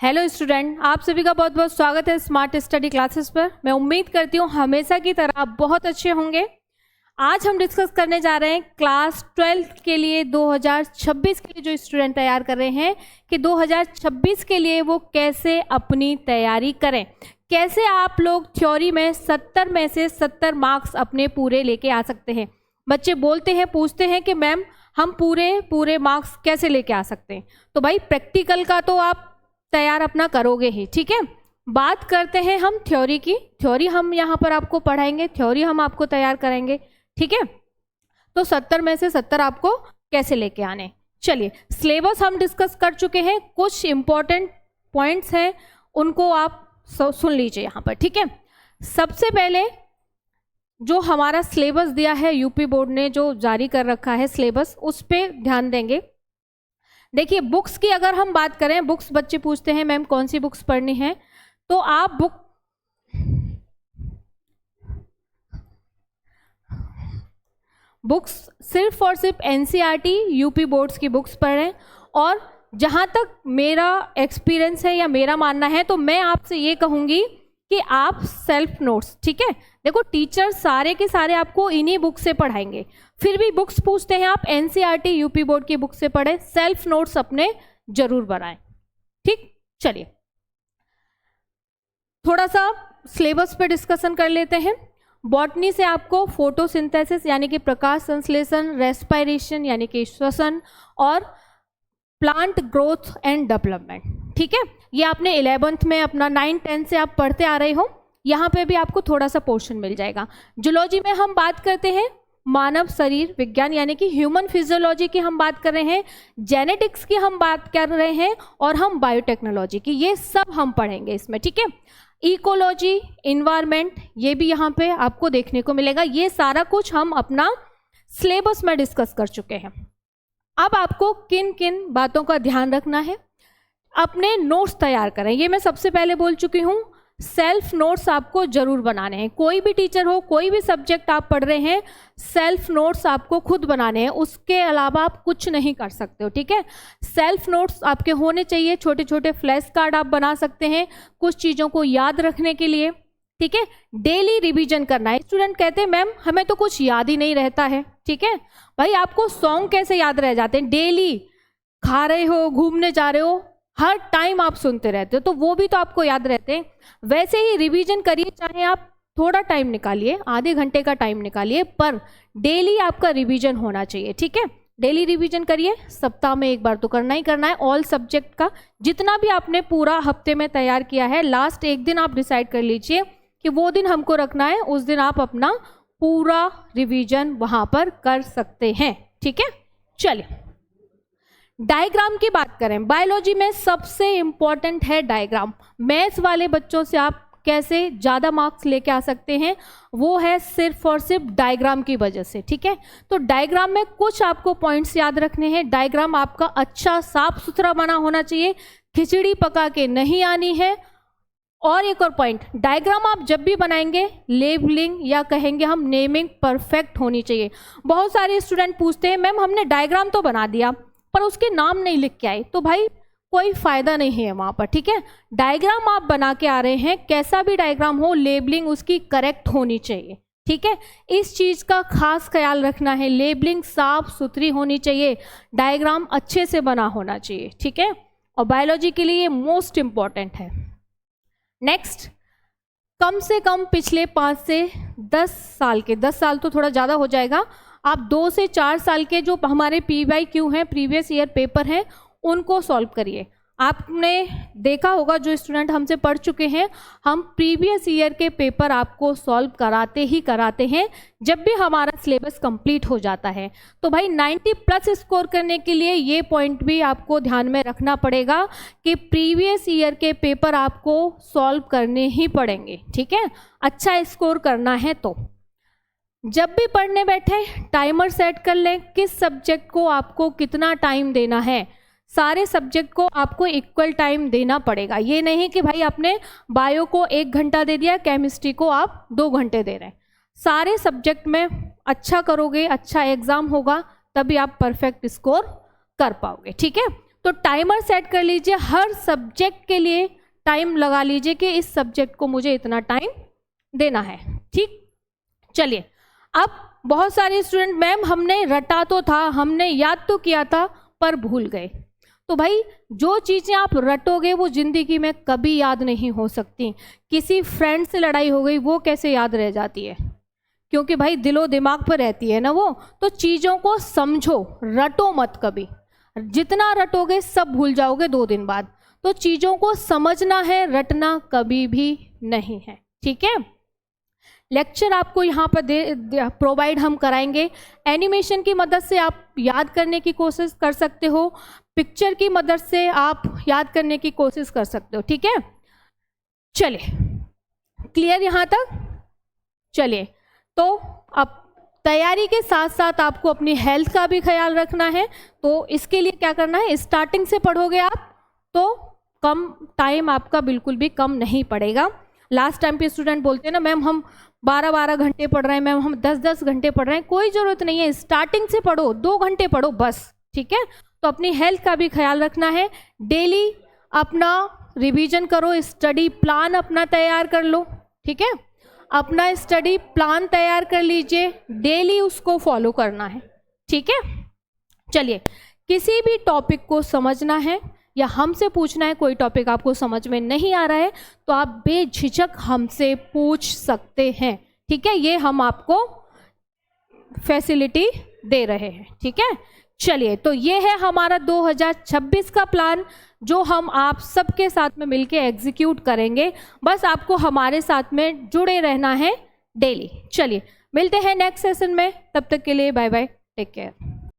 Hello student, आप सभी का बहुत बहुत स्वागत है स्मार्ट स्टडी क्लासेस पर। मैं उम्मीद करती हूँ हमेशा की तरह आप बहुत अच्छे होंगे। आज हम डिस्कस करने जा रहे हैं क्लास 12 के लिए 2026 के लिए जो स्टूडेंट तैयार कर रहे हैं कि 2026 के लिए वो कैसे अपनी तैयारी करें, कैसे आप लोग थ्योरी में 70 में से 70 मार्क्स अपने पूरे लेके आ सकते हैं। बच्चे बोलते हैं, पूछते हैं कि मैम हम पूरे मार्क्स कैसे लेके आ सकते हैं। तो भाई प्रैक्टिकल का तो आप तैयार अपना करोगे ही, ठीक है। बात करते हैं हम थ्योरी की। थ्योरी हम यहाँ पर आपको पढ़ाएंगे, थ्योरी हम आपको तैयार करेंगे, ठीक है। तो 70 में से 70 आपको कैसे लेके आने। चलिए, सिलेबस हम डिस्कस कर चुके हैं, कुछ इंपॉर्टेंट पॉइंट्स हैं उनको आप सुन लीजिए यहाँ पर, ठीक है। सबसे पहले जो हमारा सिलेबस दिया है, यूपी बोर्ड ने जो जारी कर रखा है सिलेबस, उस पर ध्यान देंगे। देखिए, बुक्स की अगर हम बात करें, बुक्स बच्चे पूछते हैं मैम कौन सी बुक्स पढ़नी है, तो आप बुक्स सिर्फ और सिर्फ एनसीईआरटी यूपी बोर्ड्स की बुक्स पढ़ें। और जहाँ तक मेरा एक्सपीरियंस है या मेरा मानना है, तो मैं आपसे ये कहूँगी कि आप सेल्फ नोट्स, ठीक है। देखो, टीचर सारे के सारे आपको इन्हीं बुक से पढ़ाएंगे, फिर भी बुक्स पूछते हैं आप एनसीईआरटी यूपी बोर्ड की बुक से पढ़ें, सेल्फ नोट्स अपने जरूर बनाएं, ठीक। चलिए, थोड़ा सा सिलेबस पे डिस्कशन कर लेते हैं। बॉटनी से आपको फोटोसिंथेसिस यानी कि प्रकाश संश्लेषण, रेस्पिरेशन यानी कि श्वसन, और प्लांट ग्रोथ एंड डेवलपमेंट, ठीक है। ये आपने 11th में अपना 9-10 से आप पढ़ते आ रहे हो, यहाँ पे भी आपको थोड़ा सा पोर्शन मिल जाएगा। जूलॉजी में हम बात करते हैं मानव शरीर विज्ञान यानी कि ह्यूमन फिजियोलॉजी की हम बात कर रहे हैं, जेनेटिक्स की हम बात कर रहे हैं, और हम बायोटेक्नोलॉजी की, ये सब हम पढ़ेंगे इसमें, ठीक है। इकोलॉजी, इन्वायरमेंट, ये भी यहाँ पे आपको देखने को मिलेगा। ये सारा कुछ हम अपना सिलेबस में डिस्कस कर चुके हैं। अब आपको किन किन बातों का ध्यान रखना है, अपने नोट्स तैयार करें। ये मैं सबसे पहले बोल चुकी हूँ, सेल्फ नोट्स आपको जरूर बनाने हैं। कोई भी टीचर हो, कोई भी सब्जेक्ट आप पढ़ रहे हैं, सेल्फ नोट्स आपको खुद बनाने हैं, उसके अलावा आप कुछ नहीं कर सकते हो, ठीक है। सेल्फ नोट्स आपके होने चाहिए, छोटे छोटे फ्लैश कार्ड आप बना सकते हैं कुछ चीज़ों को याद रखने के लिए, ठीक है। डेली रिवीजन करना है। स्टूडेंट कहते हैं मैम हमें तो कुछ याद ही नहीं रहता है, ठीक है। भाई आपको सॉन्ग कैसे याद रह जाते हैं, डेली खा रहे हो, घूमने जा रहे हो, हर टाइम आप सुनते रहते हो, तो वो भी तो आपको याद रहते हैं। वैसे ही रिवीजन करिए, चाहे आप थोड़ा टाइम निकालिए, आधे घंटे का टाइम निकालिए, पर डेली आपका रिवीजन होना चाहिए, ठीक है। डेली रिवीजन करिए, सप्ताह में एक बार तो करना ही करना है। ऑल सब्जेक्ट का जितना भी आपने पूरा हफ्ते में तैयार किया है, लास्ट एक दिन आप डिसाइड कर लीजिए कि वो दिन हमको रखना है, उस दिन आप अपना पूरा रिवीजन वहां पर कर सकते हैं, ठीक है। चलिए, डायग्राम की बात करें, बायोलॉजी में सबसे इंपॉर्टेंट है डायग्राम। मैथ्स वाले बच्चों से आप कैसे ज़्यादा मार्क्स लेके आ सकते हैं, वो है सिर्फ और सिर्फ डायग्राम की वजह से, ठीक है। तो डायग्राम में कुछ आपको पॉइंट्स याद रखने हैं। डायग्राम आपका अच्छा साफ सुथरा बना होना चाहिए, खिचड़ी पका के नहीं आनी है। और एक और पॉइंट, डायग्राम आप जब भी बनाएंगे, लेबलिंग या कहेंगे हम नेमिंग परफेक्ट होनी चाहिए। बहुत सारे स्टूडेंट पूछते हैं मैम हमने डायग्राम तो बना दिया पर उसके नाम नहीं लिख के आए, तो भाई कोई फायदा नहीं है वहाँ पर, ठीक है। डायग्राम आप बना के आ रहे हैं, कैसा भी डायग्राम हो, लेबलिंग उसकी करेक्ट होनी चाहिए, ठीक है। इस चीज़ का खास ख्याल रखना है, लेबलिंग साफ सुथरी होनी चाहिए, डायग्राम अच्छे से बना होना चाहिए, ठीक है। और बायोलॉजी के लिए ये मोस्ट इम्पॉर्टेंट है। नेक्स्ट, कम से कम पिछले 5 से 10 साल के, 10 साल तो थोड़ा ज़्यादा हो जाएगा, आप 2 से 4 साल के जो हमारे PYQ हैं, प्रीवियस ईयर पेपर हैं, उनको सॉल्व करिए। आपने देखा होगा, जो स्टूडेंट हमसे पढ़ चुके हैं, हम प्रीवियस ईयर के पेपर आपको सॉल्व कराते ही कराते हैं जब भी हमारा सिलेबस कंप्लीट हो जाता है। तो भाई 90+ स्कोर करने के लिए ये पॉइंट भी आपको ध्यान में रखना पड़ेगा कि प्रीवियस ईयर के पेपर आपको सॉल्व करने ही पड़ेंगे, ठीक है, अच्छा स्कोर करना है। तो जब भी पढ़ने बैठे टाइमर सेट कर लें, किस सब्जेक्ट को आपको कितना टाइम देना है। सारे सब्जेक्ट को आपको इक्वल टाइम देना पड़ेगा। ये नहीं कि भाई आपने बायो को 1 घंटा दे दिया, केमिस्ट्री को आप 2 घंटे दे रहे हैं। सारे सब्जेक्ट में अच्छा करोगे, अच्छा एग्जाम होगा, तभी आप परफेक्ट स्कोर कर पाओगे, ठीक है। तो टाइमर सेट कर लीजिए, हर सब्जेक्ट के लिए टाइम लगा लीजिए कि इस सब्जेक्ट को मुझे इतना टाइम देना है। ठीक, चलिए अब बहुत सारे स्टूडेंट, मैम हमने रटा तो था, हमने याद तो किया था पर भूल गए। तो भाई जो चीज़ें आप रटोगे वो ज़िंदगी में कभी याद नहीं हो सकती। किसी फ्रेंड से लड़ाई हो गई, वो कैसे याद रह जाती है? क्योंकि भाई दिलो दिमाग पर रहती है ना वो। तो चीज़ों को समझो, रटो मत कभी। जितना रटोगे सब भूल जाओगे 2 दिन बाद। तो चीज़ों को समझना है, रटना कभी भी नहीं है। ठीक है, लेक्चर आपको यहाँ पर प्रोवाइड हम कराएंगे। एनिमेशन की मदद से आप याद करने की कोशिश कर सकते हो, पिक्चर की मदद से आप याद करने की कोशिश कर सकते हो। ठीक है, चलिए क्लियर यहाँ तक? चलिए, तो अब तैयारी के साथ साथ आपको अपनी हेल्थ का भी ख्याल रखना है। तो इसके लिए क्या करना है, स्टार्टिंग से पढ़ोगे आप तो कम टाइम आपका बिल्कुल भी कम नहीं पड़ेगा। लास्ट टाइम पे स्टूडेंट बोलते हैं ना, मैम हम 12-12 घंटे पढ़ रहे हैं, मैम हम 10-10 घंटे पढ़ रहे हैं। कोई ज़रूरत नहीं है, स्टार्टिंग से पढ़ो, 2 घंटे पढ़ो बस। ठीक है, तो अपनी हेल्थ का भी ख्याल रखना है। डेली अपना रिवीजन करो, स्टडी प्लान अपना तैयार कर लो। ठीक है, अपना स्टडी प्लान तैयार कर लीजिए, डेली उसको फॉलो करना है। ठीक है, चलिए किसी भी टॉपिक को समझना है या हमसे पूछना है, कोई टॉपिक आपको समझ में नहीं आ रहा है तो आप बेझिझक हमसे पूछ सकते हैं। ठीक है, ये हम आपको फैसिलिटी दे रहे हैं। ठीक है, चलिए तो ये है हमारा 2026 का प्लान जो हम आप सबके साथ में मिलके एग्जीक्यूट करेंगे। बस आपको हमारे साथ में जुड़े रहना है डेली। चलिए मिलते हैं नेक्स्ट सेशन में, तब तक के लिए बाय बाय, टेक केयर।